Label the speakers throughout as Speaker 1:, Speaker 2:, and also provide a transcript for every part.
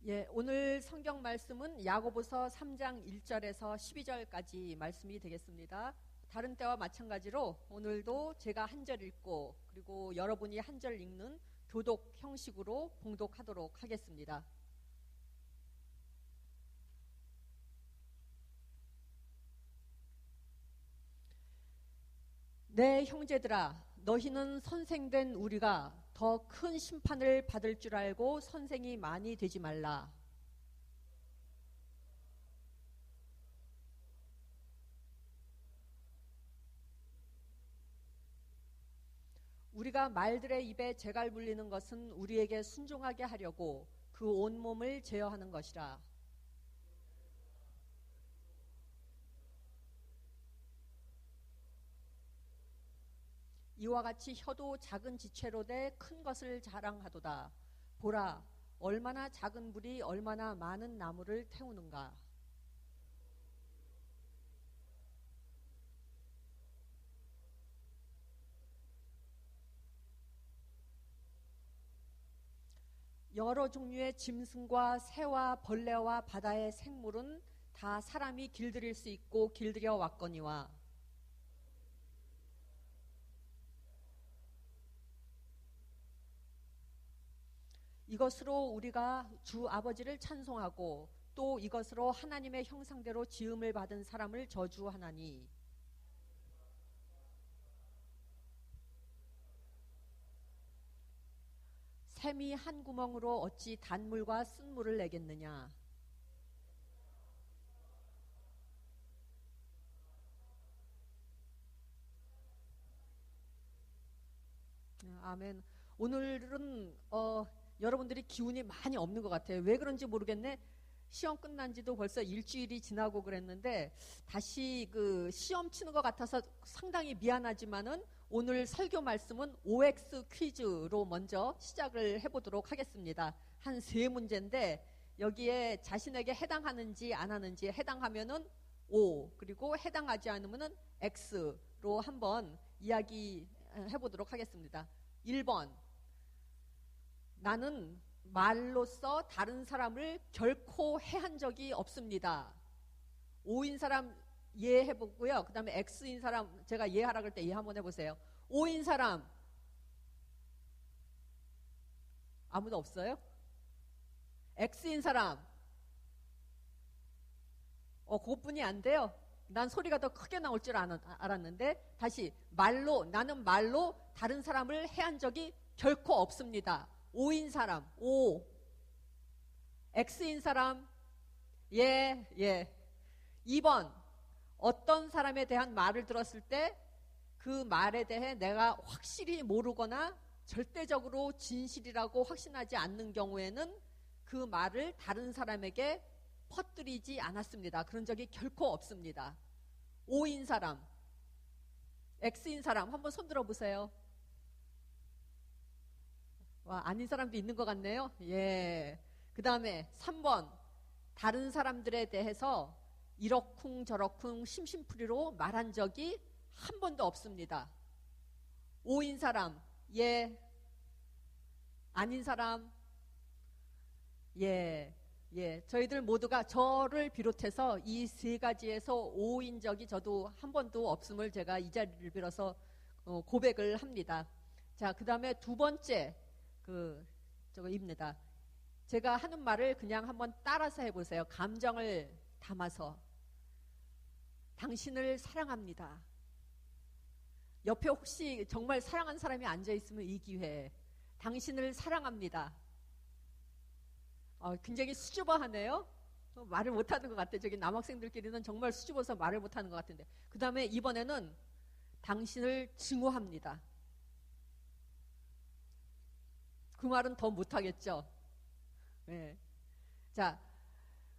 Speaker 1: 예, 오늘 성경 말씀은 야고보서 3장 1절에서 12절까지 말씀이 되겠습니다. 다른 때와 마찬가지로 오늘도 제가 한 절 읽고 그리고 여러분이 한 절 읽는 교독 형식으로 봉독하도록 하겠습니다. 내 형제들아, 너희는 선생된 우리가 더 큰 심판을 받을 줄 알고 선생이 많이 되지 말라. 우리가 말들의 입에 재갈 물리는 것은 우리에게 순종하게 하려고 그 온몸을 제어하는 것이라. 이와 같이 혀도 작은 지체로 돼 큰 것을 자랑하도다. 보라, 얼마나 작은 불이 얼마나 많은 나무를 태우는가. 여러 종류의 짐승과 새와 벌레와 바다의 생물은 다 사람이 길들일 수 있고 길들여 왔거니와 이것으로 우리가 주 아버지를 찬송하고 또 이것으로 하나님의 형상대로 지음을 받은 사람을 저주하나니 샘이 한 구멍으로 어찌 단물과 쓴물을 내겠느냐. 아멘. 오늘은 여러분들이 기운이 많이 없는 것 같아요. 왜 그런지 모르겠네. 시험 끝난 지도 벌써 일주일이 지나고 그랬는데 다시 그 시험 치는 것 같아서 상당히 미안하지만은 오늘 설교 말씀은 OX 퀴즈로 먼저 시작을 해보도록 하겠습니다. 한 3문제인데 여기에 자신에게 해당하는지 안 하는지 해당하면은 O 그리고 해당하지 않으면은 X로 한번 이야기해보도록 하겠습니다. 1번 나는 말로써 다른 사람을 결코 해한 적이 없습니다. O인 사람 예해보고요. 그 다음에 X인 사람 제가 예하라 그럴 때 예 한번 해보세요. O인 사람 아무도 없어요? X인 사람 그것뿐이 안 돼요. 난 소리가 더 크게 나올 줄 알았는데 다시 나는 말로 다른 사람을 해한 적이 결코 없습니다. O인 사람, O. X인 사람, 예. 2번, 어떤 사람에 대한 말을 들었을 때 그 말에 대해 내가 확실히 모르거나 절대적으로 진실이라고 확신하지 않는 경우에는 그 말을 다른 사람에게 퍼뜨리지 않았습니다. 그런 적이 결코 없습니다. O인 사람, X인 사람 한번 손 들어보세요. 와, 아닌 사람도 있는 것 같네요. 예. 그 다음에 3번. 다른 사람들에 대해서 이러쿵 저러쿵 심심풀이로 말한 적이 한 번도 없습니다. O인 사람, 예. 아닌 사람, 예. 저희들 모두가 저를 비롯해서 이 3가지에서 O인 적이 저도 한 번도 없음을 제가 이 자리를 빌어서 고백을 합니다. 자, 그 다음에 2번째. 저거입니다. 제가 하는 말을 그냥 한번 따라서 해보세요. 감정을 담아서. 당신을 사랑합니다. 옆에 혹시 정말 사랑하는 사람이 앉아있으면 이 기회에 당신을 사랑합니다. 굉장히 수줍어하네요. 말을 못하는 것 같아요. 저기 남학생들끼리는 정말 수줍어서 말을 못하는 것 같은데. 그 다음에 이번에는 당신을 증오합니다. 그 말은 더 못하겠죠. 네. 자,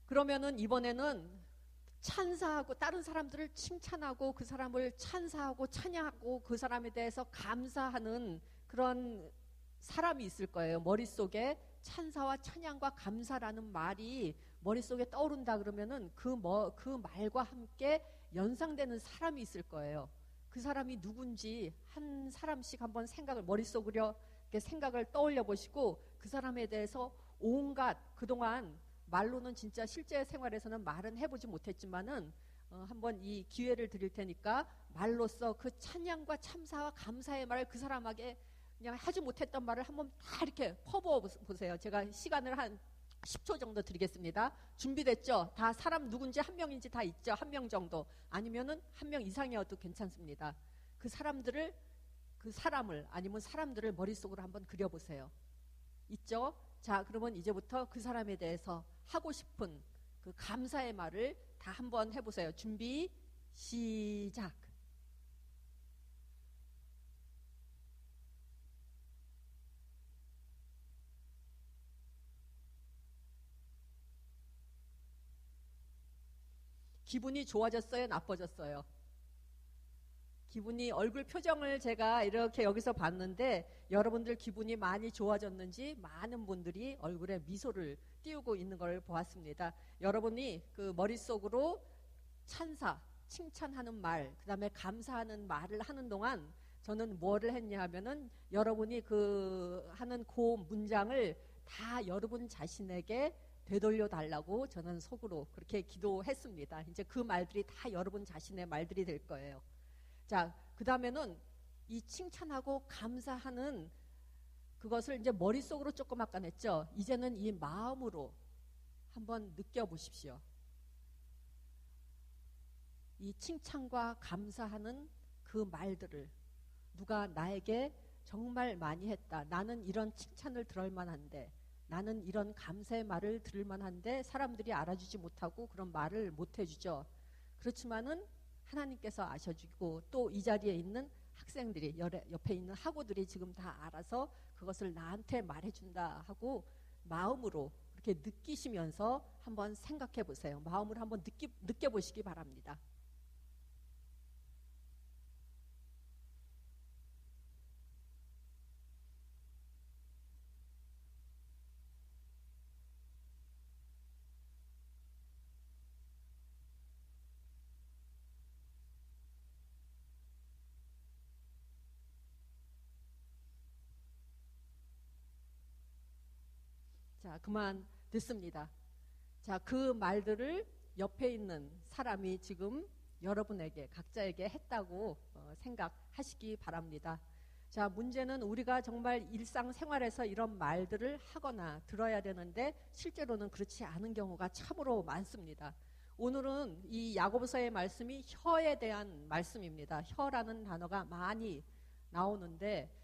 Speaker 1: 그러면은 이번에는 찬사하고 다른 사람들을 칭찬하고 그 사람을 찬사하고 찬양하고 그 사람에 대해서 감사하는 그런 사람이 있을 거예요. 머릿속에 찬사와 찬양과 감사라는 말이 머릿속에 떠오른다 그러면은 그 말과 함께 연상되는 사람이 있을 거예요. 그 사람이 누군지 한 사람씩 한번 머릿속으로 이렇게 생각을 떠올려 보시고 그 사람에 대해서 온갖 그동안 말로는 진짜 실제 생활에서는 말은 해보지 못했지만은 한번 이 기회를 드릴 테니까 말로써 그 찬양과 참사와 감사의 말을 그 사람에게 그냥 하지 못했던 말을 한번 다 이렇게 퍼부어 보세요. 제가 시간을 한 10초 정도 드리겠습니다. 준비됐죠? 다 사람 누군지 한 명인지 다 있죠? 한 명 정도. 아니면은 한 명 이상이어도 괜찮습니다. 그 사람을 아니면 사람들을 머릿속으로 한번 그려보세요. 있죠? 자, 그러면 이제부터 그 사람에 대해서 하고 싶은 그 감사의 말을 다 한번 해보세요. 준비, 시작. 기분이 좋아졌어요? 나빠졌어요? 기분이 얼굴 표정을 제가 이렇게 여기서 봤는데 여러분들 기분이 많이 좋아졌는지 많은 분들이 얼굴에 미소를 띄우고 있는 걸 보았습니다. 여러분이 그 머릿속으로 찬사, 칭찬하는 말, 그 다음에 감사하는 말을 하는 동안 저는 뭐를 했냐 하면은 여러분이 그 하는 그 문장을 다 여러분 자신에게 되돌려 달라고 저는 속으로 그렇게 기도했습니다. 이제 그 말들이 다 여러분 자신의 말들이 될 거예요. 자, 그 다음에는 이 칭찬하고 감사하는 그것을 이제 머릿속으로 조금 아까 냈죠. 이제는 이 마음으로 한번 느껴보십시오. 이 칭찬과 감사하는 그 말들을 누가 나에게 정말 많이 했다. 나는 이런 칭찬을 들을 만한데, 나는 이런 감사의 말을 들을 만한데 사람들이 알아주지 못하고 그런 말을 못 해주죠. 그렇지만은 하나님께서 아셔주고 또 이 자리에 있는 학생들이 옆에 있는 학우들이 지금 다 알아서 그것을 나한테 말해준다 하고 마음으로 이렇게 느끼시면서 한번 생각해 보세요. 마음으로 한번 느껴보시기 바랍니다. 자, 그만 듣습니다. 자, 그 말들을 옆에 있는 사람이 지금 여러분에게 각자에게 했다고 생각하시기 바랍니다. 자, 문제는 우리가 정말 일상생활에서 이런 말들을 하거나 들어야 되는데 실제로는 그렇지 않은 경우가 참으로 많습니다. 오늘은 이 야고보서의 말씀이 혀에 대한 말씀입니다. 혀라는 단어가 많이 나오는데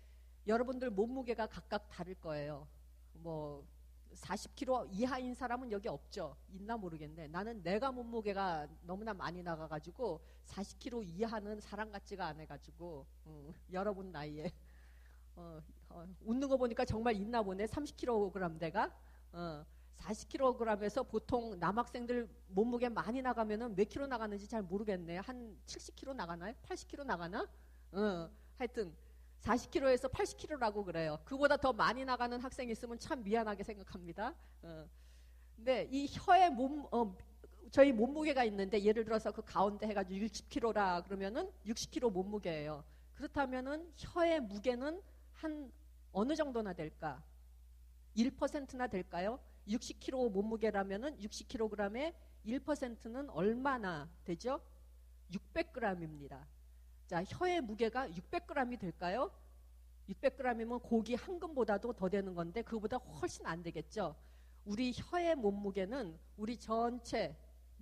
Speaker 1: 여러분들 몸무게가 각각 다를 거예요. 뭐 40kg 이하인 사람은 여기 없죠. 있나 모르겠네. 나는 내가 몸무게가 너무나 많이 나가가지고 40kg 이하는 사람 같지가 않아가지고 여러분 나이에 웃는 거 보니까 정말 있나 보네. 30kg대가 40kg에서 보통 남학생들 몸무게 많이 나가면은 몇 킬로 나가는지 잘 모르겠네. 한 70kg 나가나요? 80kg 나가나? 하여튼 40kg에서 80kg라고 그래요. 그보다 더 많이 나가는 학생이 있으면 참 미안하게 생각합니다. 근데 이 혀에 저희 몸무게가 있는데 예를 들어서 그 가운데 해가지고 60kg라 그러면은 60kg 몸무게예요. 그렇다면은 혀의 무게는 한 어느 정도나 될까? 1%나 될까요? 60kg 몸무게라면은 60kg의 1%는 얼마나 되죠? 600g입니다. 자, 혀의 무게가 600g이 될까요? 600g이면 고기 한 근보다도 더 되는 건데 그거보다 훨씬 안 되겠죠. 우리 혀의 몸무게는 우리 전체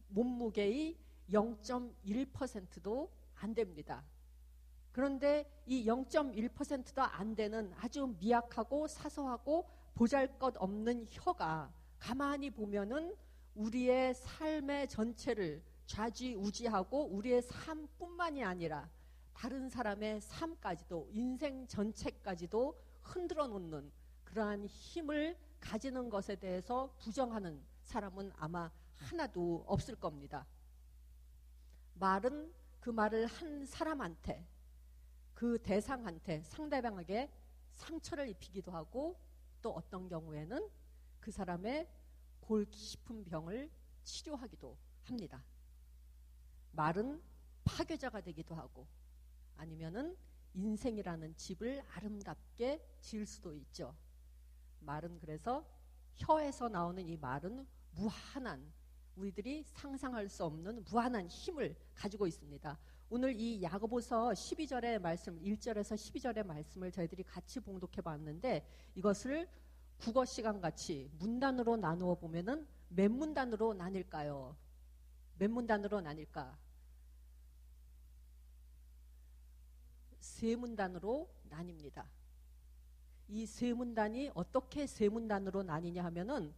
Speaker 1: 몸무게의 0.1%도 안 됩니다. 그런데 이 0.1%도 안 되는 아주 미약하고 사소하고 보잘것없는 혀가 가만히 보면은 우리의 삶의 전체를 좌지우지하고 우리의 삶뿐만이 아니라 다른 사람의 삶까지도 인생 전체까지도 흔들어 놓는 그러한 힘을 가지는 것에 대해서 부정하는 사람은 아마 하나도 없을 겁니다. 말은 그 말을 한 사람한테 그 대상한테 상대방에게 상처를 입히기도 하고 또 어떤 경우에는 그 사람의 골 깊은 병을 치료하기도 합니다. 말은 파괴자가 되기도 하고 아니면은 인생이라는 집을 아름답게 지을 수도 있죠. 말은 그래서 혀에서 나오는 이 말은 무한한, 우리들이 상상할 수 없는 무한한 힘을 가지고 있습니다. 오늘 이 야고보서 12절의 말씀, 1절에서 12절의 말씀을 저희들이 같이 봉독해 봤는데, 이것을 국어 시간 같이 문단으로 나누어 보면은 몇 문단으로 나뉠까요? 몇 문단으로 나뉠까? 세 문단으로 나뉩니다. 이 세 문단이 어떻게 세 문단으로 나뉘냐 하면은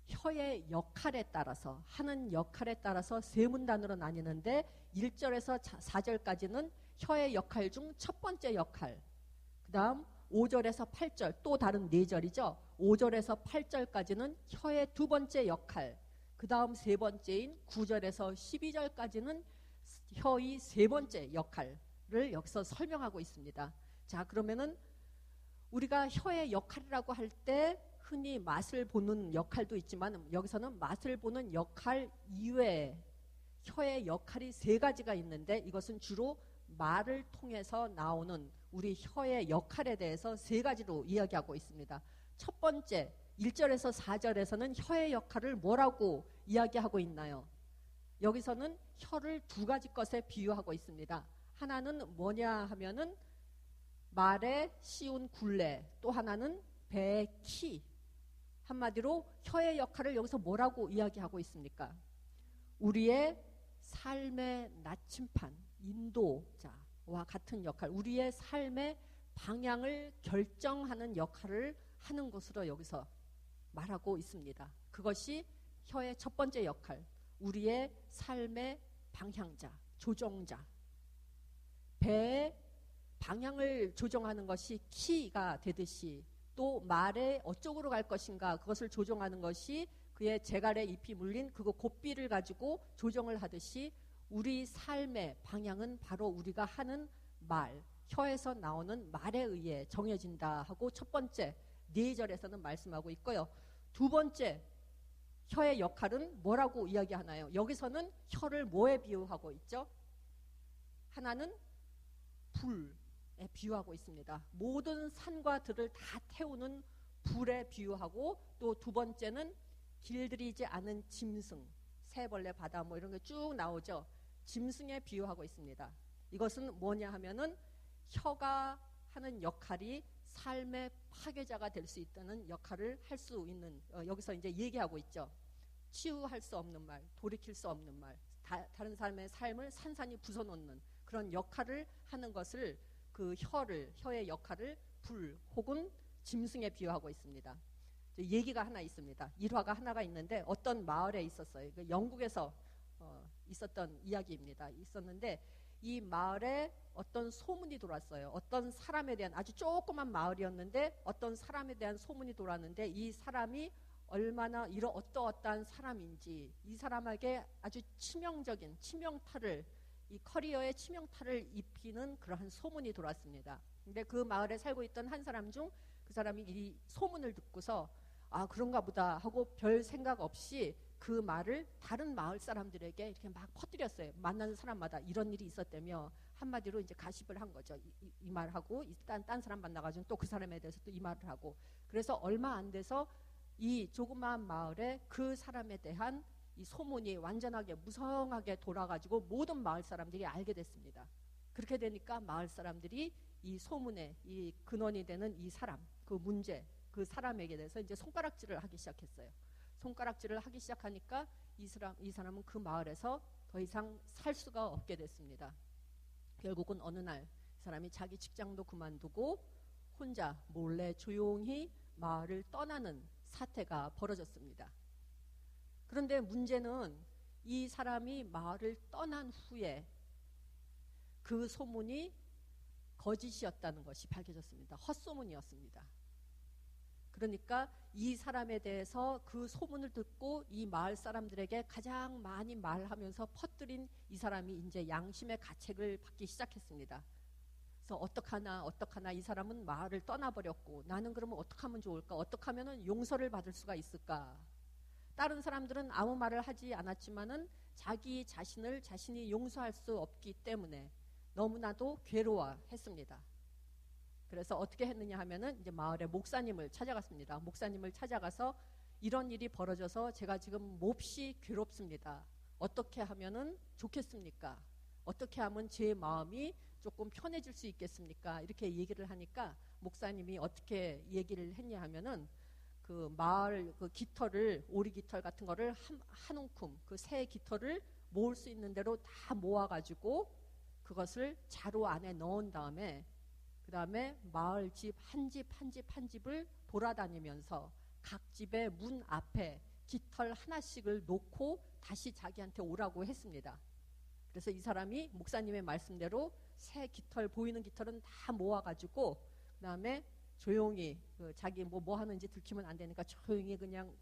Speaker 1: 혀의 역할에 따라서, 하는 역할에 따라서 세 문단으로 나뉘는데, 1절에서 4절까지는 혀의 역할 중 첫 번째 역할, 그 다음 5절에서 8절, 또 다른 4절이죠. 5절에서 8절까지는 혀의 두 번째 역할, 그 다음 세 번째인 9절에서 12절까지는 혀의 세 번째 역할을 여기서 설명하고 있습니다. 자, 그러면은 우리가 혀의 역할이라고 할 때 흔히 맛을 보는 역할도 있지만, 여기서는 맛을 보는 역할 이외에 혀의 역할이 세 가지가 있는데, 이것은 주로 말을 통해서 나오는 우리 혀의 역할에 대해서 세 가지로 이야기하고 있습니다. 첫 번째, 1절에서 4절에서는 혀의 역할을 뭐라고 이야기하고 있나요? 여기서는 혀를 두 가지 것에 비유하고 있습니다. 하나는 뭐냐 하면은 말에 씌운 굴레, 또 하나는 배의 키. 한마디로 혀의 역할을 여기서 뭐라고 이야기하고 있습니까? 우리의 삶의 나침판, 인도자와 같은 역할, 우리의 삶의 방향을 결정하는 역할을 하는 것으로 여기서 말하고 있습니다. 그것이 혀의 첫 번째 역할, 우리의 삶의 방향자, 조종자. 배의 방향을 조종하는 것이 키가 되듯이, 또 말에 어쪽으로 갈 것인가 그것을 조종하는 것이 그의 제갈에 잎이 물린 그거 고삐를 가지고 조정을 하듯이, 우리 삶의 방향은 바로 우리가 하는 말, 혀에서 나오는 말에 의해 정해진다 하고 첫 번째 4절에서는 말씀하고 있고요. 두 번째 혀의 역할은 뭐라고 이야기하나요? 여기서는 혀를 뭐에 비유하고 있죠? 하나는 불에 비유하고 있습니다. 모든 산과 들을 다 태우는 불에 비유하고, 또 두 번째는 길들이지 않은 짐승, 새벌레, 바다 뭐 이런 게 쭉 나오죠. 짐승에 비유하고 있습니다. 이것은 뭐냐 하면은 혀가 하는 역할이 삶의 파괴자가 될 수 있다는 역할을 할 수 있는, 여기서 이제 얘기하고 있죠. 치유할 수 없는 말, 돌이킬 수 없는 말, 다른 사람의 삶을 산산이 부숴놓는 그런 역할을 하는 것을, 그 혀의 역할을 불 혹은 짐승에 비유하고 있습니다. 얘기가 하나 있습니다. 일화가 하나가 있는데, 어떤 마을에 있었어요. 영국에서 있었던 이야기입니다. 있었는데 이 마을에 어떤 소문이 돌았어요. 어떤 사람에 대한, 아주 조그만 마을이었는데 어떤 사람에 대한 소문이 돌았는데, 이 사람이 얼마나 어떠한 사람인지, 이 사람에게 아주 치명적인 치명타를, 이 커리어에 치명타를 입히는 그러한 소문이 돌았습니다. 근데 그 마을에 살고 있던 한 사람 중 그 사람이 이 소문을 듣고서 아, 그런가 보다 하고 별 생각 없이 그 말을 다른 마을 사람들에게 이렇게 막 퍼뜨렸어요. 만나는 사람마다 이런 일이 있었다며, 한마디로 이제 가십을 한 거죠. 이 말하고 딴 사람 만나가지고 또 그 사람에 대해서 또 이 말을 하고, 그래서 얼마 안 돼서 이 조그마한 마을에 그 사람에 대한 이 소문이 완전하게 무성하게 돌아가지고 모든 마을 사람들이 알게 됐습니다. 그렇게 되니까 마을 사람들이 이 소문의 이 근원이 되는 이 사람, 그 문제, 그 사람에게 대해서 이제 손가락질을 하기 시작했어요. 손가락질을 하기 시작하니까 이 사람은 그 마을에서 더 이상 살 수가 없게 됐습니다. 결국은 어느 날 이 사람이 자기 직장도 그만두고 혼자 몰래 조용히 마을을 떠나는 사태가 벌어졌습니다. 그런데 문제는 이 사람이 마을을 떠난 후에 그 소문이 거짓이었다는 것이 밝혀졌습니다. 헛소문이었습니다. 그러니까 이 사람에 대해서 그 소문을 듣고 이 마을 사람들에게 가장 많이 말하면서 퍼뜨린 이 사람이 이제 양심의 가책을 받기 시작했습니다. 그래서 어떡하나 이 사람은 마을을 떠나버렸고, 나는 그러면 어떻게 하면 좋을까? 어떻게 하면 용서를 받을 수가 있을까? 다른 사람들은 아무 말을 하지 않았지만은 자기 자신을 자신이 용서할 수 없기 때문에 너무나도 괴로워했습니다. 그래서 어떻게 했느냐 하면은 이제 마을의 목사님을 찾아갔습니다. 목사님을 찾아가서 이런 일이 벌어져서 제가 지금 몹시 괴롭습니다. 어떻게 하면은 좋겠습니까? 어떻게 하면 제 마음이 조금 편해질 수 있겠습니까? 이렇게 얘기를 하니까 목사님이 어떻게 얘기를 했냐 하면은 그 마을 그 깃털을, 오리 깃털 같은 거를 한 움큼 그 새 깃털을 모을 수 있는 대로 다 모아가지고 그것을 자루 안에 넣은 다음에 그 다음에 마을 집 한 집 한 집 한 집을 돌아다니면서 각 집의 문 앞에 깃털 하나씩을 놓고 다시 자기한테 오라고 했습니다. 그래서 이 사람이 목사님의 말씀대로 새 깃털, 보이는 깃털은 다 모아가지고 그 다음에 조용히 자기 뭐 하는지 들키면 안 되니까 조용히 그냥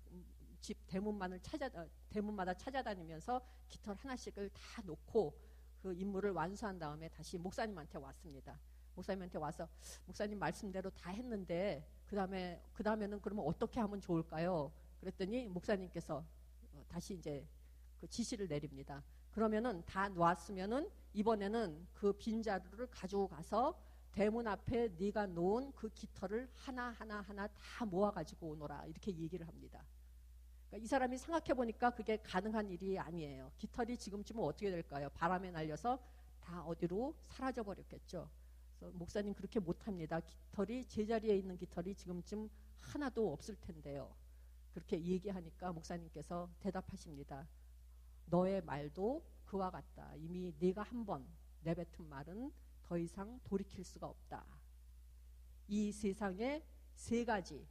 Speaker 1: 집 대문마다 찾아다니면서 깃털 하나씩을 다 놓고 그 임무를 완수한 다음에 다시 목사님한테 왔습니다. 목사님한테 와서 목사님 말씀대로 다 했는데 그 다음에는 그러면 어떻게 하면 좋을까요? 그랬더니 목사님께서 다시 이제 그 지시를 내립니다. 그러면은 다 놓았으면은 이번에는 그 빈자루를 가지고 가서 대문 앞에 네가 놓은 그 깃털을 하나 다 모아가지고 오너라, 이렇게 얘기를 합니다. 그러니까 이 사람이 생각해보니까 그게 가능한 일이 아니에요. 깃털이 지금쯤은 어떻게 될까요? 바람에 날려서 다 어디로 사라져버렸겠죠. 그래서 목사님 그렇게 못합니다. 깃털이, 제자리에 있는 깃털이 지금쯤 하나도 없을 텐데요. 그렇게 얘기하니까 목사님께서 대답하십니다. 너의 말도 그와 같다. 이미 네가 한번 내뱉은 말은 더 이상 돌이킬 수가 없다. 이 세상에 세 가지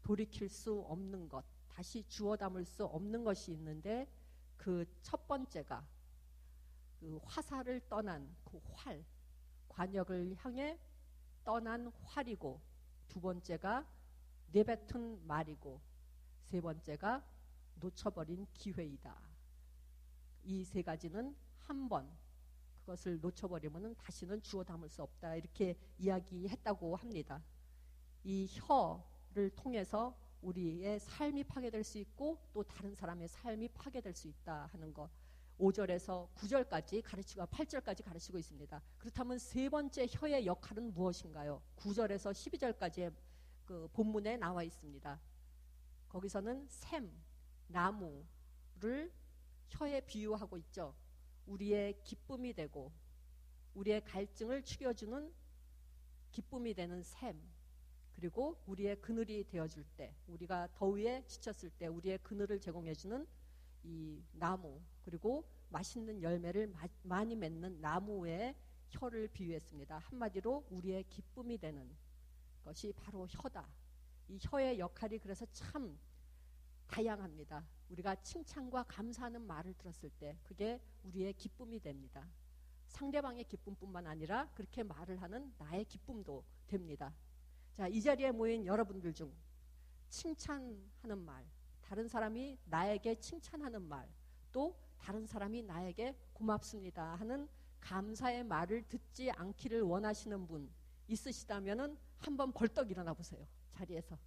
Speaker 1: 돌이킬 수 없는 것, 다시 주워 담을 수 없는 것이 있는데 그 첫 번째가 그 화살을 떠난 그 활, 관역을 향해 떠난 활이고, 두 번째가 내뱉은 말이고, 세 번째가 놓쳐버린 기회이다. 이 세 가지는 한 번 그것을 놓쳐버리면 다시는 주워 담을 수 없다, 이렇게 이야기했다고 합니다. 이 혀를 통해서 우리의 삶이 파괴될 수 있고 또 다른 사람의 삶이 파괴될 수 있다 하는 것, 5절에서 9절까지 가르치고 8절까지 가르치고 있습니다. 그렇다면 세 번째 혀의 역할은 무엇인가요? 9절에서 12절까지의 그 본문에 나와 있습니다. 거기서는 샘, 나무를 혀에 비유하고 있죠. 우리의 기쁨이 되고 우리의 갈증을 축여주는 기쁨이 되는 샘, 그리고 우리의 그늘이 되어줄 때, 우리가 더위에 지쳤을 때 우리의 그늘을 제공해주는 이 나무, 그리고 맛있는 열매를 많이 맺는 나무의 혀를 비유했습니다. 한마디로 우리의 기쁨이 되는 것이 바로 혀다. 이 혀의 역할이 그래서 참 다양합니다. 우리가 칭찬과 감사하는 말을 들었을 때 그게 우리의 기쁨이 됩니다. 상대방의 기쁨뿐만 아니라 그렇게 말을 하는 나의 기쁨도 됩니다. 자, 이 자리에 모인 여러분들 중 칭찬하는 말, 다른 사람이 나에게 칭찬하는 말, 또 다른 사람이 나에게 고맙습니다 하는 감사의 말을 듣지 않기를 원하시는 분 있으시다면은 한번 벌떡 일어나 보세요. 자리에서.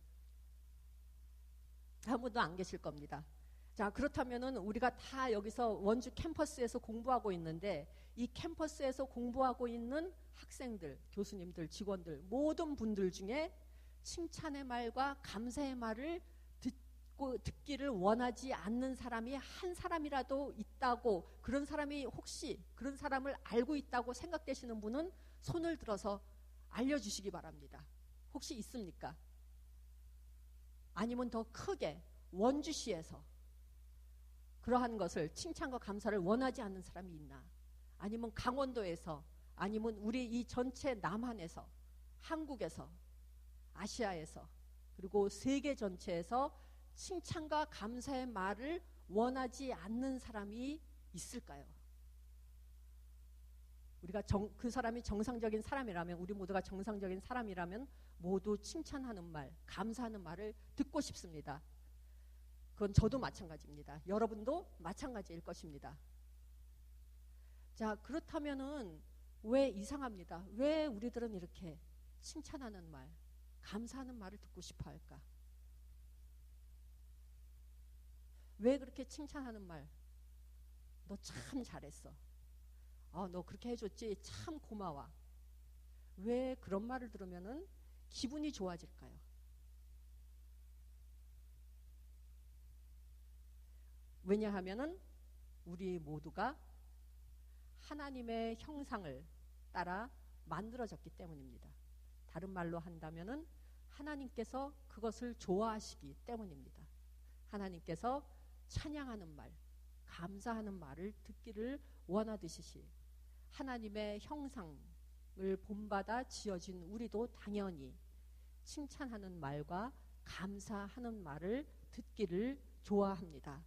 Speaker 1: 아무도 안 계실 겁니다. 자, 그렇다면은 우리가 다 여기서 원주 캠퍼스에서 공부하고 있는데 이 캠퍼스에서 공부하고 있는 학생들, 교수님들, 직원들, 모든 분들 중에 칭찬의 말과 감사의 말을 듣기를 원하지 않는 사람이 한 사람이라도 있다고, 그런 사람이 혹시 그런 사람을 알고 있다고 생각되시는 분은 손을 들어서 알려주시기 바랍니다. 혹시 있습니까? 아니면 더 크게 원주시에서 그러한 것을, 칭찬과 감사를 원하지 않는 사람이 있나? 아니면 강원도에서, 아니면 우리 이 전체 남한에서, 한국에서, 아시아에서, 그리고 세계 전체에서 칭찬과 감사의 말을 원하지 않는 사람이 있을까요? 우리가 그 사람이 정상적인 사람이라면, 우리 모두가 정상적인 사람이라면 모두 칭찬하는 말, 감사하는 말을 듣고 싶습니다. 그건 저도 마찬가지입니다. 여러분도 마찬가지일 것입니다. 자, 그렇다면은 왜 이상합니다. 왜 우리들은 이렇게 칭찬하는 말, 감사하는 말을 듣고 싶어 할까? 왜 그렇게 칭찬하는 말, 너 참 잘했어, 너 그렇게 해줬지, 참 고마워, 왜 그런 말을 들으면은 기분이 좋아질까요? 왜냐하면은 우리 모두가 하나님의 형상을 따라 만들어졌기 때문입니다. 다른 말로 한다면은 하나님께서 그것을 좋아하시기 때문입니다. 하나님께서 찬양하는 말, 감사하는 말을 듣기를 원하듯이 하나님의 형상을 본받아 지어진 우리도 당연히 칭찬하는 말과 감사하는 말을 듣기를 좋아합니다.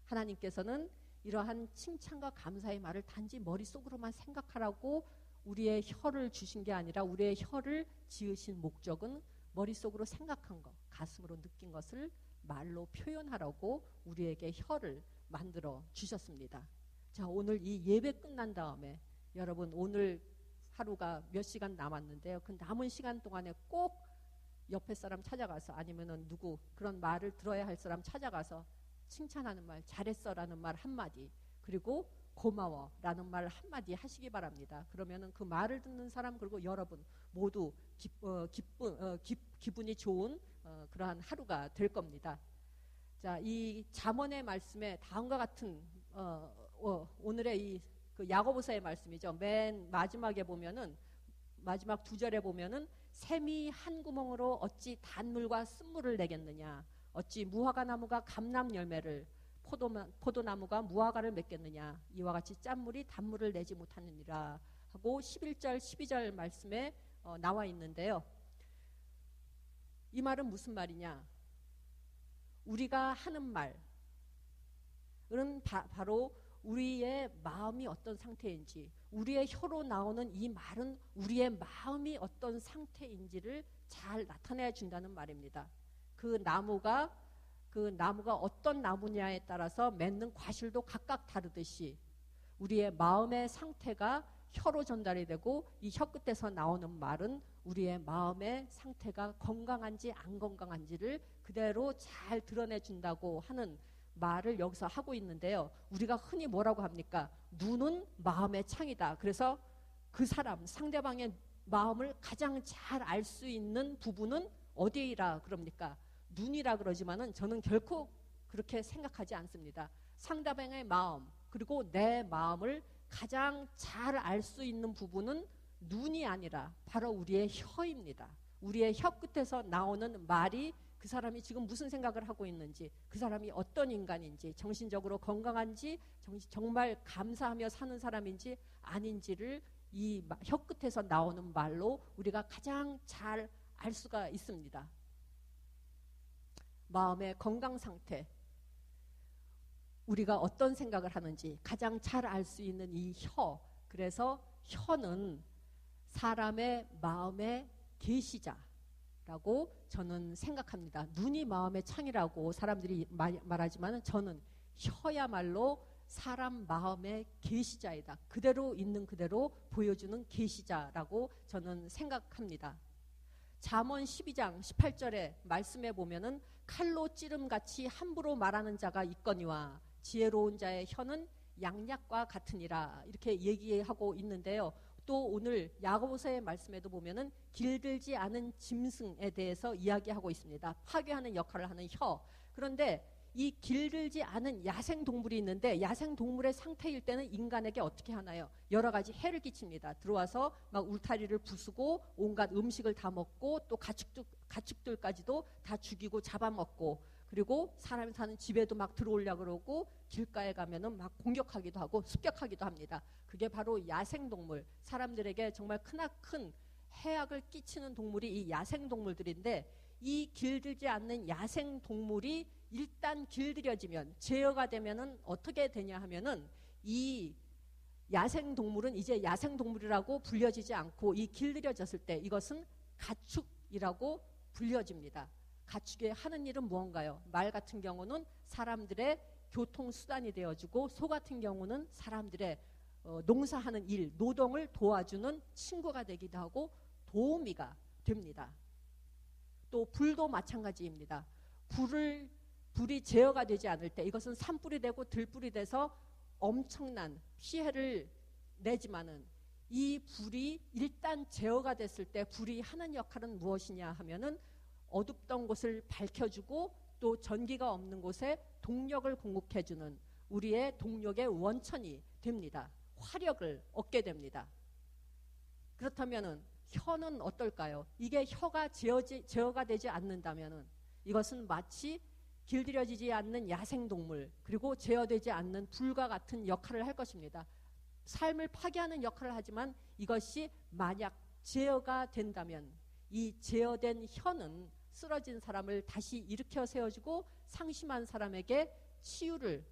Speaker 1: 하나님께서는 이러한 칭찬과 감사의 말을 단지 머릿속으로만 생각하라고 우리의 혀를 주신 게 아니라 우리의 혀를 지으신 목적은 머릿속으로 생각한 것, 가슴으로 느낀 것을 말로 표현하라고 우리에게 혀를 만들어 주셨습니다. 자, 오늘 이 예배 끝난 다음에 여러분 오늘 하루가 몇 시간 남았는데요. 그 남은 시간 동안에 꼭 옆에 사람 찾아가서 아니면은 누구 그런 말을 들어야 할 사람 찾아가서 칭찬하는 말, 잘했어라는 말 한마디, 그리고 고마워라는 말 한마디 하시기 바랍니다. 그러면은 그 말을 듣는 사람 그리고 여러분 모두 기분이 좋은 그러한 하루가 될 겁니다. 자, 이 잠언의 말씀에 다음과 같은 오늘의 이 그 야고보서의 말씀이죠. 맨 마지막에 보면은 마지막 2절에 보면은 샘이 한 구멍으로 어찌 단물과 쓴물을 내겠느냐, 어찌 무화과 나무가 감람 열매를 포도나무가 무화과를 맺겠느냐, 이와 같이 짠물이 단물을 내지 못하느니라 하고 11절 12절 말씀에 나와 있는데요. 이 말은 무슨 말이냐, 우리가 하는 말은 바로 우리의 마음이 어떤 상태인지, 우리의 혀로 나오는 이 말은 우리의 마음이 어떤 상태인지를 잘 나타내 준다는 말입니다. 그 나무가 어떤 나무냐에 따라서 맺는 과실도 각각 다르듯이 우리의 마음의 상태가 혀로 전달이 되고 이 혀 끝에서 나오는 말은 우리의 마음의 상태가 건강한지 안 건강한지를 그대로 잘 드러내 준다고 하는 말을 여기서 하고 있는데요. 우리가 흔히 뭐라고 합니까? 눈은 마음의 창이다. 그래서 그 사람, 상대방의 마음을 가장 잘 알 수 있는 부분은 어디라 그럽니까? 눈이라 그러지만은 저는 결코 그렇게 생각하지 않습니다. 상대방의 마음 그리고 내 마음을 가장 잘 알 수 있는 부분은 눈이 아니라 바로 우리의 혀입니다. 우리의 혀 끝에서 나오는 말이 그 사람이 지금 무슨 생각을 하고 있는지, 그 사람이 어떤 인간인지, 정신적으로 건강한지, 정말 감사하며 사는 사람인지 아닌지를 이 혀 끝에서 나오는 말로 우리가 가장 잘 알 수가 있습니다. 마음의 건강 상태, 우리가 어떤 생각을 하는지 가장 잘 알 수 있는 이 혀, 그래서 혀는 사람의 마음의 계시자라고 저는 생각합니다. 눈이 마음의 창이라고 사람들이 말하지만 저는 혀야말로 사람 마음의 계시자이다. 그대로 있는 그대로 보여주는 계시자라고 저는 생각합니다. 잠언 12장 18절에 말씀해 보면은 칼로 찌름같이 함부로 말하는 자가 있거니와 지혜로운 자의 혀는 양약과 같으니라, 이렇게 얘기하고 있는데요. 또 오늘 야고보서의 말씀에도 보면은 길들지 않은 짐승에 대해서 이야기하고 있습니다. 파괴하는 역할을 하는 혀. 그런데 이 길들지 않은 야생동물이 있는데 야생동물의 상태일 때는 인간에게 어떻게 하나요? 여러 가지 해를 끼칩니다. 들어와서 막 울타리를 부수고 온갖 음식을 다 먹고 또 가축들까지도 다 죽이고 잡아먹고, 그리고 사람이 사는 집에도 막 들어오려고 그러고 길가에 가면은 막 공격하기도 하고 습격하기도 합니다. 그게 바로 야생동물, 사람들에게 정말 크나큰 해악을 끼치는 동물이 이 야생동물들인데, 이 길들지 않는 야생동물이 일단 길들여지면, 제어가 되면은 어떻게 되냐 하면은 이 야생동물은 이제 야생동물이라고 불려지지 않고 이 길들여졌을 때 이것은 가축이라고 불려집니다. 가축이 하는 일은 무언가요? 말 같은 경우는 사람들의 교통수단이 되어주고, 소 같은 경우는 사람들의 농사하는 일, 노동을 도와주는 친구가 되기도 하고 도우미가 됩니다. 또 불도 마찬가지입니다. 불이 제어가 되지 않을 때 이것은 산불이 되고 들불이 돼서 엄청난 피해를 내지만은 이 불이 일단 제어가 됐을 때 불이 하는 역할은 무엇이냐 하면은 어둡던 곳을 밝혀주고 또 전기가 없는 곳에 동력을 공급해주는 우리의 동력의 원천이 됩니다. 화력을 얻게 됩니다. 그렇다면은 혀는 어떨까요? 이게 혀가 제어가 되지 않는다면은 이것은 마치 길들여지지 않는 야생동물 그리고 제어되지 않는 불과 같은 역할을 할 것입니다. 삶을 파괴하는 역할을 하지만 이것이 만약 제어가 된다면 이 제어된 혀는 쓰러진 사람을 다시 일으켜 세워주고 상심한 사람에게 치유를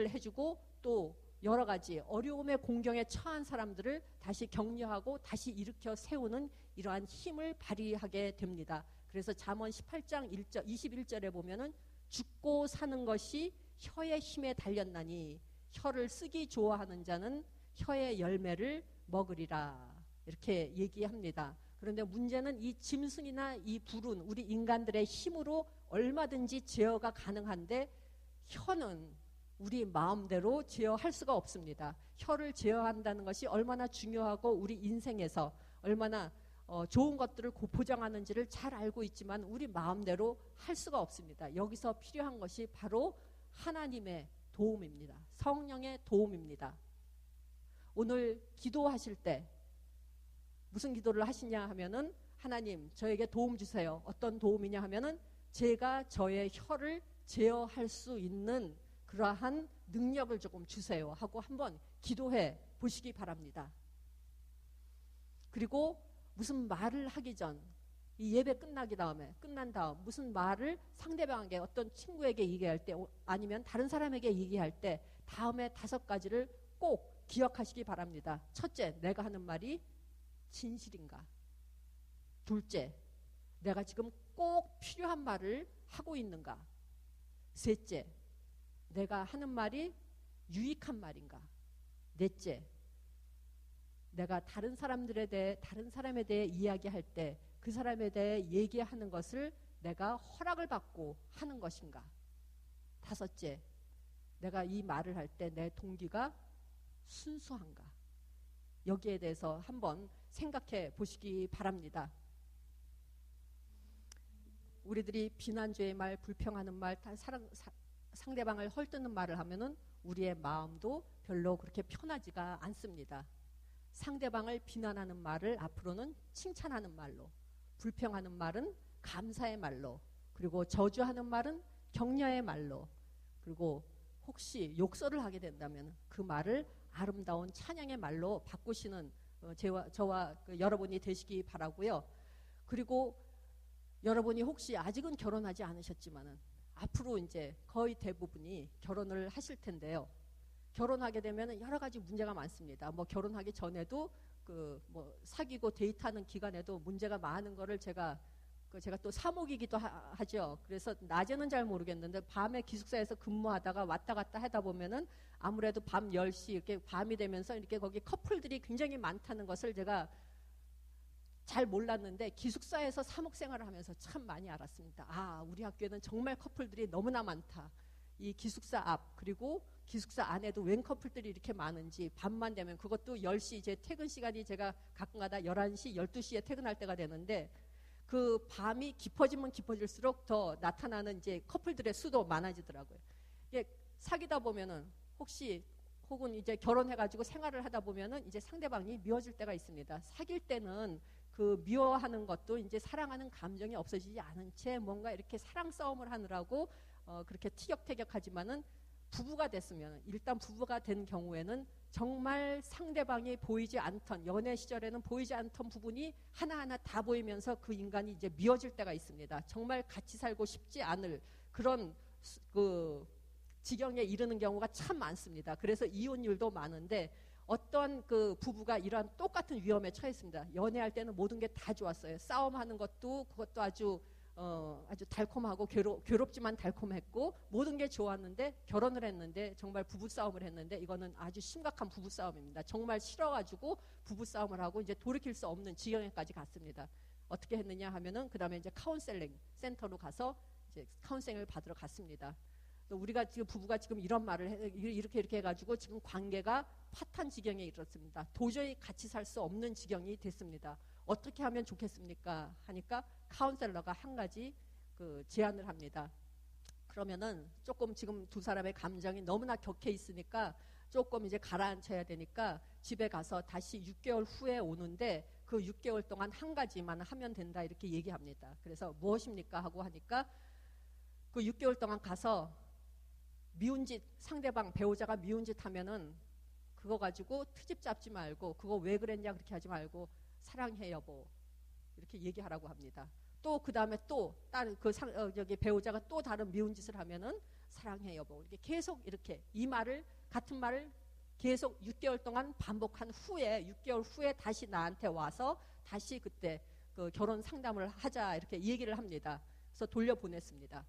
Speaker 1: 해주고 또 여러 가지 어려움의 공경에 처한 사람들을 다시 격려하고 다시 일으켜 세우는 이러한 힘을 발휘하게 됩니다. 그래서 잠언 18장 21절에 보면은 죽고 사는 것이 혀의 힘에 달렸나니 혀를 쓰기 좋아하는 자는 혀의 열매를 먹으리라 이렇게 얘기합니다. 그런데 문제는 이 짐승이나 이 불은 우리 인간들의 힘으로 얼마든지 제어가 가능한데 혀는 우리 마음대로 제어할 수가 없습니다. 혀를 제어한다는 것이 얼마나 중요하고 우리 인생에서 얼마나 좋은 것들을 보장하는지를 잘 알고 있지만 우리 마음대로 할 수가 없습니다. 여기서 필요한 것이 바로 하나님의 도움입니다. 성령의 도움입니다. 오늘 기도하실 때 무슨 기도를 하시냐 하면은 하나님 저에게 도움 주세요. 어떤 도움이냐 하면은 제가 저의 혀를 제어할 수 있는 그러한 능력을 조금 주세요 하고 한번 기도해 보시기 바랍니다. 그리고 무슨 말을 하기 전 이 예배 끝난 다음 무슨 말을 상대방에게 어떤 친구에게 얘기할 때 아니면 다른 사람에게 얘기할 때 다음에 5가지를 꼭 기억하시기 바랍니다. 첫째, 내가 하는 말이 진실인가? 둘째, 내가 지금 꼭 필요한 말을 하고 있는가? 셋째, 내가 하는 말이 유익한 말인가? 넷째, 내가 다른 사람에 대해 이야기할 때 그 사람에 대해 얘기하는 것을 내가 허락을 받고 하는 것인가? 다섯째, 내가 이 말을 할 때 내 동기가 순수한가? 여기에 대해서 한번 생각해 보시기 바랍니다. 우리들이 비난주의 말, 불평하는 말, 상대방을 헐뜯는 말을 하면은 우리의 마음도 별로 그렇게 편하지가 않습니다. 상대방을 비난하는 말을 앞으로는 칭찬하는 말로, 불평하는 말은 감사의 말로, 그리고 저주하는 말은 격려의 말로, 그리고 혹시 욕설을 하게 된다면 그 말을 아름다운 찬양의 말로 바꾸시는 저와 여러분이 되시기 바라고요. 그리고 여러분이 혹시 아직은 결혼하지 않으셨지만은 앞으로 이제 거의 대부분이 결혼을 하실 텐데요. 결혼하게 되면 여러 가지 문제가 많습니다. 뭐 결혼하기 전에도 뭐 사귀고 데이트하는 기간에도 문제가 많은 거를 제가 또 사목이기도 하죠. 그래서 낮에는 잘 모르겠는데 밤에 기숙사에서 근무하다가 왔다 갔다 하다 보면은 아무래도 밤 10시 이렇게 밤이 되면서 이렇게 거기 커플들이 굉장히 많다는 것을 제가 잘 몰랐는데 기숙사에서 사목 생활을 하면서 참 많이 알았습니다. 아, 우리 학교에는 정말 커플들이 너무나 많다. 이 기숙사 앞 그리고 기숙사 안에도 웬 커플들이 이렇게 많은지 밤만 되면 그것도 10시 제 퇴근 시간이 제가 가끔가다 11시, 12시에 퇴근할 때가 되는데 그 밤이 깊어지면 깊어질수록 더 나타나는 이제 커플들의 수도 많아지더라고요. 이게 사귀다 보면은 혹은 이제 결혼해가지고 생활을 하다 보면은 이제 상대방이 미워질 때가 있습니다. 사귈 때는 그 미워하는 것도 이제 사랑하는 감정이 없어지지 않은 채 뭔가 이렇게 사랑 싸움을 하느라고 그렇게 티격태격하지만은 부부가 됐으면 일단 부부가 된 경우에는 정말 상대방이 보이지 않던 연애 시절에는 보이지 않던 부분이 하나하나 다 보이면서 그 인간이 이제 미워질 때가 있습니다. 정말 같이 살고 싶지 않을 그런 그 지경에 이르는 경우가 참 많습니다. 그래서 이혼율도 많은데 어떤 그 부부가 이러한 똑같은 위험에 처했습니다. 연애할 때는 모든 게 다 좋았어요. 싸움하는 것도 그것도 아주 달콤하고 괴롭지만 달콤했고 모든 게 좋았는데 결혼을 했는데 정말 부부싸움을 했는데 이거는 아주 심각한 부부싸움입니다. 정말 싫어가지고 부부싸움을 하고 이제 돌이킬 수 없는 지경에까지 갔습니다. 어떻게 했느냐 하면은 그 다음에 이제 카운셀링 센터로 가서 이제 카운셀링을 받으러 갔습니다. 또 우리가 지금 부부가 지금 이런 말을 이렇게 해가지고 지금 관계가 파탄 지경에 이르렀습니다. 도저히 같이 살 수 없는 지경이 됐습니다. 어떻게 하면 좋겠습니까? 하니까 카운셀러가 한 가지 그 제안을 합니다. 그러면은 조금 지금 두 사람의 감정이 너무나 격해 있으니까 조금 이제 가라앉혀야 되니까 집에 가서 다시 6개월 후에 오는데 그 6개월 동안 한 가지만 하면 된다 이렇게 얘기합니다. 그래서 무엇입니까? 하고 하니까 그 6개월 동안 가서 미운 짓, 상대방 배우자가 미운 짓 하면은 그거 가지고 트집 잡지 말고 그거 왜 그랬냐 그렇게 하지 말고 사랑해 여보 이렇게 얘기하라고 합니다. 또 그 다음에 또 다른 여기 배우자가 또 다른 미운 짓을 하면은 사랑해 여보 이렇게 계속 이렇게 이 말을 같은 말을 계속 6개월 동안 반복한 후에 6개월 후에 다시 나한테 와서 다시 그때 그 결혼 상담을 하자 이렇게 얘기를 합니다. 그래서 돌려보냈습니다.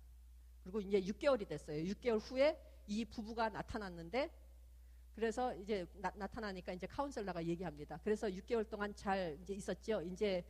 Speaker 1: 그리고 이제 6개월이 됐어요. 6개월 후에 이 부부가 나타났는데 그래서 이제 나타나니까 이제 카운셀러가 얘기합니다. 그래서 6개월 동안 잘 이제 있었죠. 이제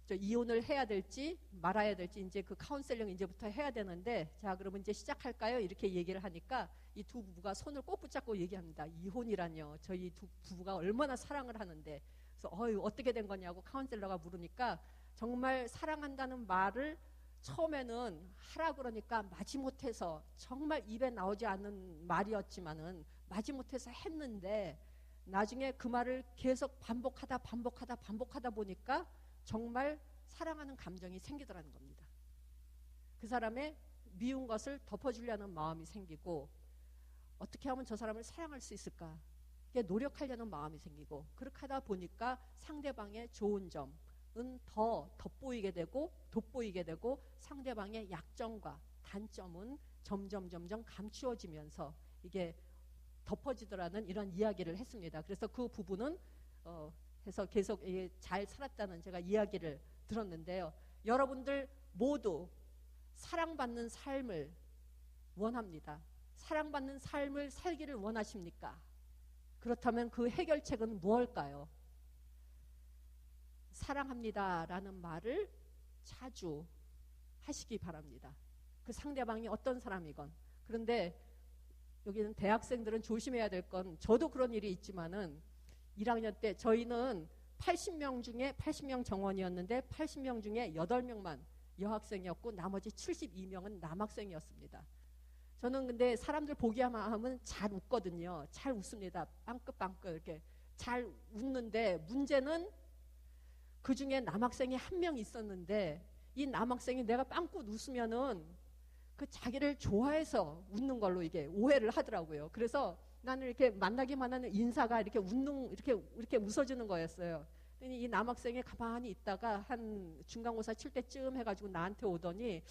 Speaker 1: 이혼을 해야 될지 말아야 될지 이제 그 카운셀링 이제부터 해야 되는데 자 그러면 이제 시작할까요? 이렇게 얘기를 하니까 이 두 부부가 손을 꼭 붙잡고 얘기합니다. 이혼이라뇨. 저희 두 부부가 얼마나 사랑을 하는데 그래서 어떻게 된 거냐고 카운셀러가 물으니까 정말 사랑한다는 말을 처음에는 하라 그러니까 마지못해서 정말 입에 나오지 않는 말이었지만은 마지못해서 했는데 나중에 그 말을 계속 반복하다 보니까 정말 사랑하는 감정이 생기더라는 겁니다. 그 사람의 미운 것을 덮어주려는 마음이 생기고 어떻게 하면 저 사람을 사랑할 수 있을까 노력하려는 마음이 생기고 그렇게 하다 보니까 상대방의 좋은 점은 더 돋보이게 되고 상대방의 약점과 단점은 점점 감추어지면서 이게 덮어지더라는 이런 이야기를 했습니다. 그래서 그 부부는 해서 계속 잘 살았다는 제가 이야기를 들었는데요. 여러분들 모두 사랑받는 삶을 원합니다. 사랑받는 삶을 살기를 원하십니까? 그렇다면 그 해결책은 무엇일까요? 사랑합니다라는 말을 자주 하시기 바랍니다. 그 상대방이 어떤 사람이건. 그런데 여기는 대학생들은 조심해야 될 건 저도 그런 일이 있지만은 1학년 때 저희는 80명 정원이었는데 80명 중에 8명만 여학생이었고 나머지 72명은 남학생이었습니다. 저는 근데 사람들 보기만 하면 잘 웃거든요. 잘 웃습니다. 빵긋빵긋 이렇게 잘 웃는데 문제는 그 중에 남학생이 한 명 있었는데 이 남학생이 내가 빵긋 웃으면은 그 자기를 좋아해서 웃는 걸로 이게 오해를 하더라고요. 그래서 나는 이렇게 만나기만 하는 인사가 이렇게 이렇게 웃어주는 거였어요. 이 남학생이 가만히 있다가 한 중간고사 칠 때쯤 해가지고 나한테 오더니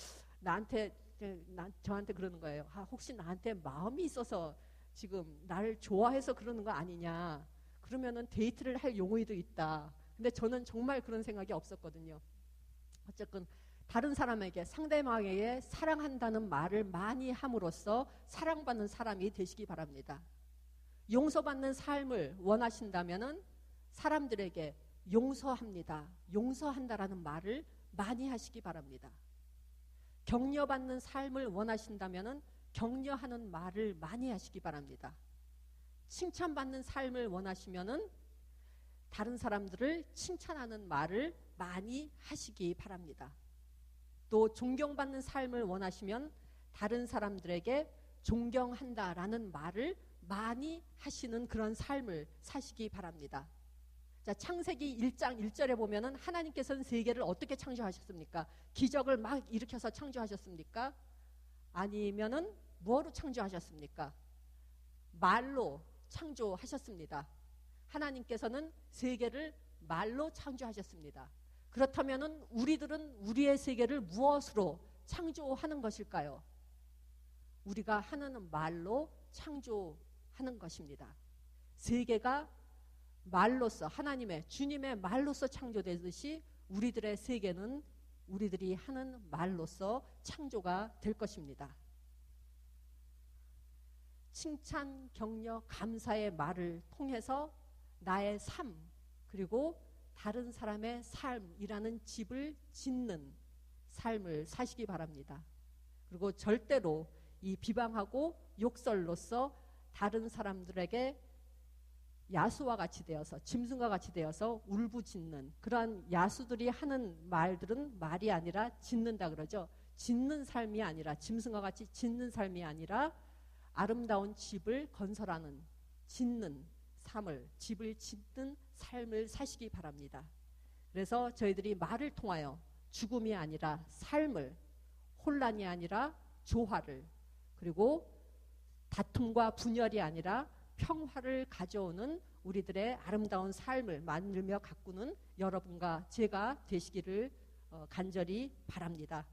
Speaker 1: 저한테 그러는 거예요. 혹시 나한테 마음이 있어서 지금 나를 좋아해서 그러는 거 아니냐. 그러면은 데이트를 할 용의도 있다. 근데 저는 정말 그런 생각이 없었거든요. 어쨌든 다른 사람에게 상대방에게 사랑한다는 말을 많이 함으로써 사랑받는 사람이 되시기 바랍니다. 용서받는 삶을 원하신다면은 사람들에게 용서합니다. 용서한다라는 말을 많이 하시기 바랍니다. 격려받는 삶을 원하신다면은 격려하는 말을 많이 하시기 바랍니다. 칭찬받는 삶을 원하시면은 다른 사람들을 칭찬하는 말을 많이 하시기 바랍니다. 또 존경받는 삶을 원하시면 다른 사람들에게 존경한다라는 말을 많이 하시는 그런 삶을 사시기 바랍니다. 자, 창세기 1장 1절에 보면은 하나님께서는 세계를 어떻게 창조하셨습니까? 기적을 막 일으켜서 창조하셨습니까? 아니면은 뭐로 창조하셨습니까? 말로 창조하셨습니다. 하나님께서는 세계를 말로 창조하셨습니다. 그렇다면은 우리들은 우리의 세계를 무엇으로 창조하는 것일까요? 우리가 하는 말로 창조하는 것입니다. 세계가 말로서 하나님의 주님의 말로서 창조되듯이 우리들의 세계는 우리들이 하는 말로서 창조가 될 것입니다. 칭찬, 격려, 감사의 말을 통해서 나의 삶 그리고 다른 사람의 삶이라는 집을 짓는 삶을 사시기 바랍니다. 그리고 절대로 이 비방하고 욕설로서 다른 사람들에게 야수와 같이 되어서 짐승과 같이 되어서 울부짖는 그러한 야수들이 하는 말들은 말이 아니라 짖는다 그러죠. 짖는 삶이 아니라 짐승과 같이 짖는 삶이 아니라 아름다운 집을 건설하는 짓는 삶을 집을 짓는 삶을 사시기 바랍니다. 그래서 저희들이 말을 통하여 죽음이 아니라 삶을, 혼란이 아니라 조화를, 그리고 다툼과 분열이 아니라 평화를 가져오는 우리들의 아름다운 삶을 만들며 가꾸는 여러분과 제가 되시기를 간절히 바랍니다.